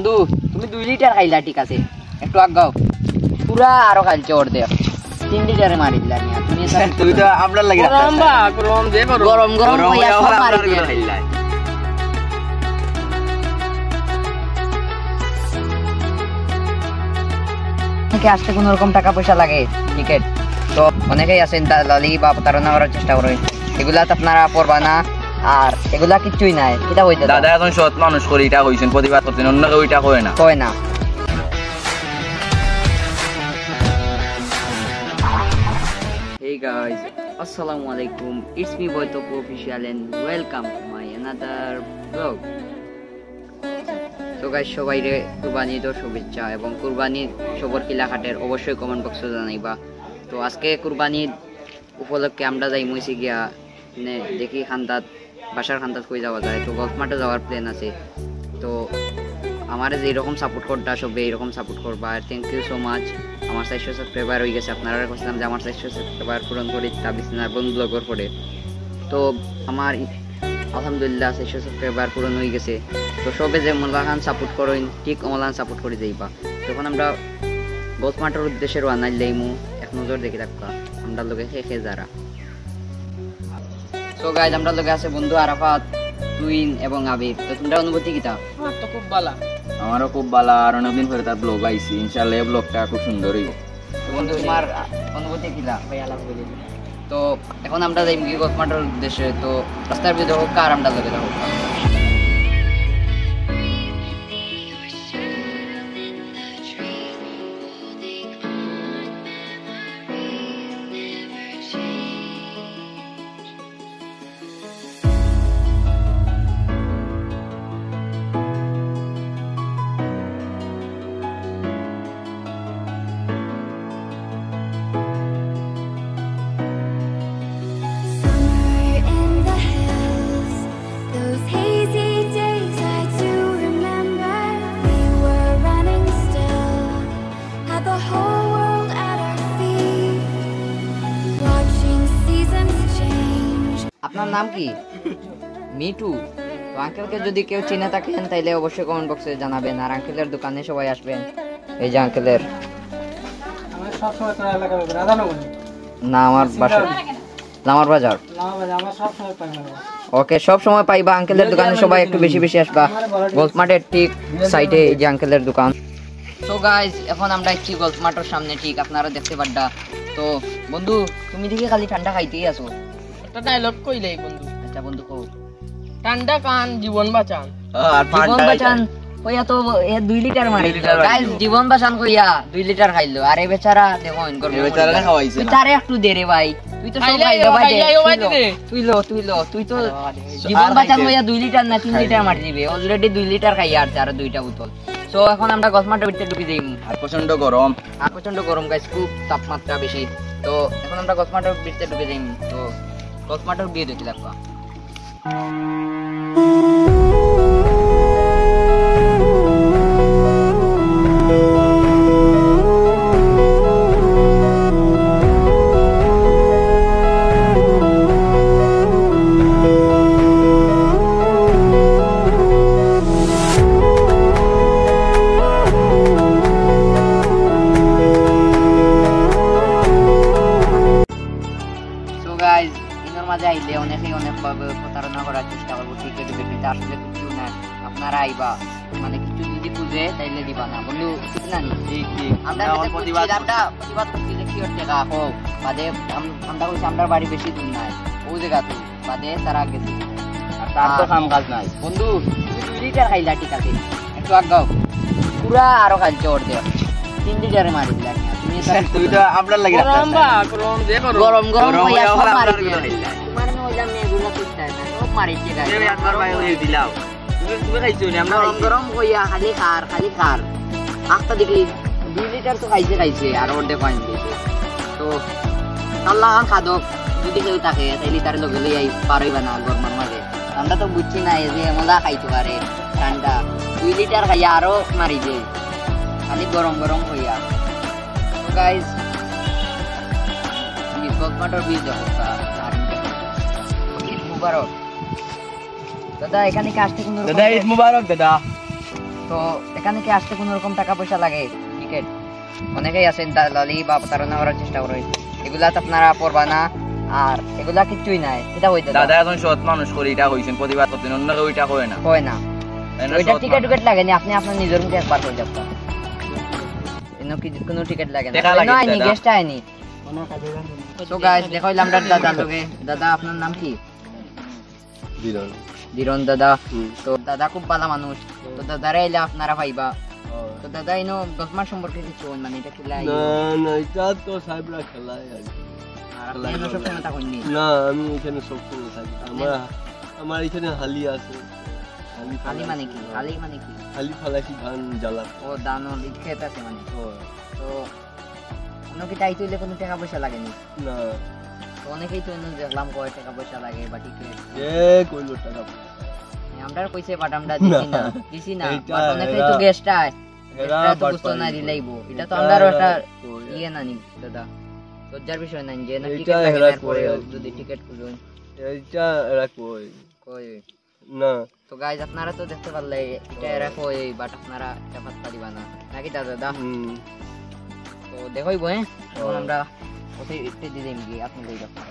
বন্ধু তুমি 2 লিটার খাইলা ঠিক আছে একটু আগাও পুরা আরো খাইছো অর্ধেক 3 লিটারে মারি দিলা তুমি তুমি তো আপনার লাগি গরম বা গরম যে গরম গরম হইয়া সব মারি দিলা কে আসতে কোন রকম টাকা পয়সা লাগে টিকেট তো অনেকেই আছেন দালালি বা প্রতারণা করার চেষ্টা করেন এগুলা তো আপনারা পড়বা না আর এগুলা কিছুই নাই এটা হইতে দাদা এখন সৎ মানুষ করে এটা হইছেন প্রতিবাদ করতেন অন্য কেউ এটা হয় না Hey guys, Assalamualaikum. It's me Boy Topo Official and welcome to my another vlog. So guys, সবাইরে কুরবানি ঈদের শুভেচ্ছা এবং কুরবানি সবর কিলাঘাটের অবশ্যই কমেন্ট বক্সে জানাইবা। তো আজকে কুরবানি উপলক্ষে আমরা যাই মইছি গিয়া নে দেখি খান্দাত বাসার খান্দাত কই যাওয়া যায় তো গলফ মাঠে যাওয়ার প্ল্যান আছে। তো আমারে যে এরকম সাপোর্ট করতা সবে এরকম সাপোর্ট করবা আর থ্যাংক ইউ সো মাচ। আমার 400 সাবস্ক্রাইবার হয়ে গেছে আপনারা কইছিলাম যে আমার 400 সাবস্ক্রাইবার পূরণ করে তাবিসনার বন্ধু ব্লগের পরে তো আমার আলহামদুলিল্লাহ 400 সাবস্ক্রাইবার পূরণ হয়ে গেছে। তো সবে যে মোলাখান সাপোর্ট করেন ঠিক অমলান সাপোর্ট করে যাইবা। তখন আমরা গলফ মাঠের উদ্দেশ্যে রওনা লইমু এক নজর দেখি রাখবা আমরা লগে হে যারা। সো গাইস আমরা লগে আছে বন্ধু আরাফাত টুইন এবং আবির। তো তোমরা অনুভূতি কিটা? আমার তো খুব ভালো আমারও খুব ভালো আর অনেকদিন পরে তার ব্লগ আইছি ইনশাআল্লাহ এই ব্লগটা খুব সুন্দর হইব। তো বন্ধু তোমার অনুভূতি কিটা? ভাই আলহামদুলিল্লাহ। তো এখন আমরা যাই মুগি গলফ মাঠের উদ্দেশ্যে তো রাস্তার ভিতরে হোক কার আমরা লগে যাবো আপনার নাম কি? মিটু। তো আঙ্কেলকে যদি কেউ চিনে থাকেন তাইলে অবশ্যই কমেন্ট বক্সে জানাবেন আর আঙ্কেলের দোকানে সবাই আসবেন। এই যে আঙ্কেলের আমার সব সময় তোর এলাকা হবে রাধানগর না আমার বাসা লামার বাজার আমার সব সময় পাই না। ওকে সব সময় পাইবা আঙ্কেলের দোকানে সবাই একটু বেশি বেশি আসবা গলফ মাঠের ঠিক সাইডে এই যে আঙ্কেলের দোকান। সো গাইস এখন আমরা একটি গলফ মাঠের সামনে ঠিক আপনারা দেখতে পাড্ডা। তো বন্ধু তুমি দেখি খালি ঠান্ডা খাইতেই আছো একটা ডায়লগ কইলেই বন্ধু। আচ্ছা বন্ধু কও ঠান্ডা কান জীবন বাঁচান আর জীবন বাঁচান কইয়া তো এ 2 লিটার মারি গাইস জীবন বাঁচান কইয়া 2 লিটার খাইলো আর এই বেচারা দেখো গরম এই বেচারা খাওয়াইছে তুই না তারে একটু দে রে ভাই তুই তো সব খাইলো ভাই তুই তো জীবন বাঁচান কইয়া 2 লিটার না 3 লিটার মারি দিবে অলরেডি 2 লিটার খাইয়া আর তার দুইটা বোতল। সো এখন আমরা গলফ মাঠের ভিতরে ঢুকে যাই আর প্রচন্ড গরম গাইস খুব তাপমাত্রা বেশি। তো এখন আমরা গলফ মাঠের ভিতরে ঢুকে যাই তো গলফ মাঠের বিয়ে দেখি লাগবা। মাঝে আইলে অনেকেই অনেকভাবে প্রতারণা করার চেষ্টা করবো টিকেট বেটিতে আসলে কিছু না আপনারা আইবা মানে কিছু যদি খুঁজে তাইলে দিবা না বন্ধু ঠিক না আমরা প্রতিবাদ করছি যে কি হচ্ছে গা হোক বাদে আমরা কইছি আমরা বাড়ি বেশি দূর নাই ওই জায়গা তো বাদে তারা গেছি আর তার তো কাম কাজ নাই বন্ধু তুমি 2 লিটার খাইলা ঠিক আছে একটু আগাও পুরা আরো খাইছো অর্ধেক 3 লিটারে মারি দিলা তুই তো আপনার লাগি গরম হইয়া সব মারি দিলা তোমার না হইলাম না এগুলা করতে না সব মারিছে গাইস আমি একবার ভাই হই দিলাও তুমি খাইছো না আমরা গরম হইয়া খালি খার আস্তা দেখি 2 লিটার তো খাইছে আর অর্ধেক পানি দিয়েছে। তো আল্লাহ খাদক যদি কেউ থাকে তাইলে তার লগে লই আই পারইবা না গরমের মাঝে আমরা তো বুঝছি না এই যে মজা খাইতো পারে ঠান্ডা 2 লিটার খাইয়া আরো মারি দে খালি গরম হইয়া। তো গাইস আমি গলফ মাঠের বীজ অবস্থা মুবারক দাদা এখানে কি আসতে কোনো দাদা ঈদ মুবারক দাদা। তো তো এখানে কি আসতে কোনো রকম টাকা পয়সা লাগে? টিকিট অনেকেই আছেন দালালি বা প্রতারণা করার চেষ্টা করে, এগুলা তো আপনারা পড়বা না, আর এগুলা কিছুই নাই। এটা হইতে দাদা এখন সৎ মানুষ করে এটা হইছেন প্রতিবাদ করতেন, অন্য কেউ এটা হয় না। হয় না, তাই না? ওইটা সৎ টিকিট মানুষ। টিকিট লাগেনি, আপনি আপনার নিজের মুখে একবার করে যাবেন, এনো কি কোনো টিকিট লাগে না। দেখা লাগে না আইনি দাদা। গেস্ট আইনি। তো গাইস দেখাইলাম দাদার লগে। দাদা আপনার নাম কি? দিরন দাদা। তো দাদা খুব ভালো মানুষ, তো দাদারা এলে আপনারা পাইবা। তো দাদা ইনো গজমার সম্পর্কে কিছু মানে এটা খেলাই না না, এটা তো সাহেবরা খেলায় আর কি। আর আপনি এনো সব সময় থাকেননি? না, আমি এখানে সবসময় থাকি। আমার এখানে হালি আছে। হালি মানে কি? হালি মানে কি? হালি ফালাইছি ধান জ্বালা। ও দানো লিখ খেত আছে মানে। তো অন্য কি তাই তুইলে কোনো টাকা পয়সা লাগেনি? না, তো অনেকেই তো এনে দেখলাম কয় টাকা পয়সা লাগে বা টিকিট। কইলো টাকা পয়সা। আমরা কইছে বাট আমরা দিছি না, দিছি না। এইটা বাট অনেকেই এরা- তো গেস্ট আয়, এরা এটা তো বাট বুঝতো না পারি দিলাইবো। করে। এটা তো এটা আমরারও একটা কই। ইয়ে না নি দাদা, লজ্জার বিষয় নাই যে না এইটা টিকিট লাগে এরা না পরে করে আর কি। যদি টিকিট খুঁজুন এইটা এরা কই কই। না। তো গাইজ আপনারা তো দেখতে পারলে এটা এরা কই, বাট আপনারা এটা পাত্তা দিবা না নাকি দাদা? তো দেখইবো এখন আমরা ওতে ইতে দিয়ে দিম কি আপনি লই যাবেন,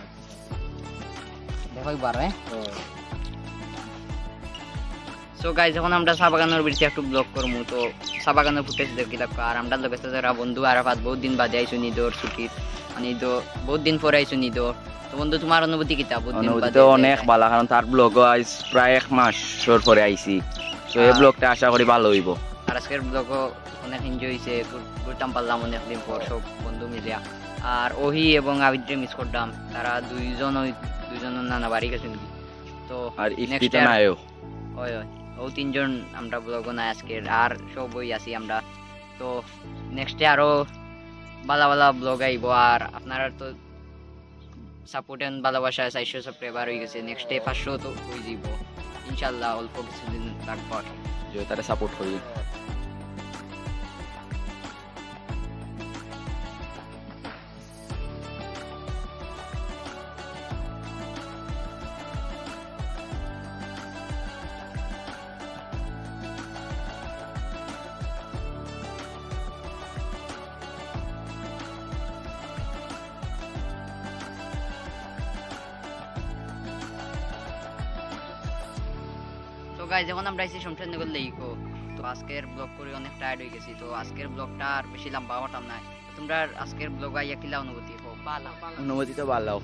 দেখইবো আর সো গাইজ এখন আমরা চা বাগানের বিরতি একটু ব্লগ করবো। তো চা বাগানের ফুটেজ দেখিলাম, আর আমরা লগে যারা বন্ধু আরাফাত বহুত দিন বাদে আইছো নিদোর ছুটির, মানে বহুত দিন পরে আইছো নিদোর। তো বন্ধু তোমার অনুভূতি কিতা? বহুত দিন অনুভূতি বাদে তো অনেক ভালো, কারণ তার ব্লগ আজ প্রায় 1 মাস পরে আইছি। তো এই ব্লগটা আশা করি ভালো হইব। আর আজকের ব্লগও অনেক এনজয় হয়েছে, ঘুরতাম পারলাম অনেকদিন পর সব বন্ধু মিলিয়া। আর ওহি এবং আবিদ্রে মিস করতাম, তারা দুইজন নানা বাড়ি গেছেন। তো আর next ইফতিতে year- নাইও। ওই ও তিনজন আমরা ব্লগ নাই আজকের, আর সব বই আছি আমরা। তো নেক্সটে আরো ভালো ভালো ব্লগ আইব, আর আপনারা তো সাপোর্ট এন্ড ভালোবাসা 400 সাবস্ক্রাইবার হয়ে গেছে, নেক্সটে 500 তো হয়ে যাব ইনশাআল্লাহ, অল্প কিছুদিন তারপর। যে তারা সাপোর্ট করি। তো গাইজ যখন আমরা এসে শমশেরনগর লেইকো, তো আজকের ব্লগ করে অনেক টায়ার্ড হয়ে গেছি। তো আজকের ব্লগটা আর বেশি লম্বা হতাম না। তোমরা আজকের ব্লগ আইয়া কিলা অনুভূতি হোক? অনুভূতি তো ভালো।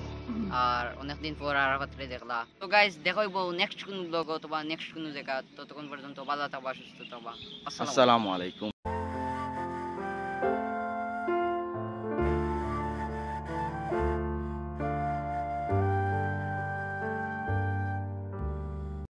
আর অনেকদিন পর আর রাত্রে দেখলা। তো গাইজ দেখাইব নেক্সট কোন ব্লগ অথবা নেক্সট কোন জায়গা। ততক্ষণ পর্যন্ত ভালো থাকবা, সুস্থ থাকবা। আসসালামু আলাইকুম। আসসালামু আলাইকুম।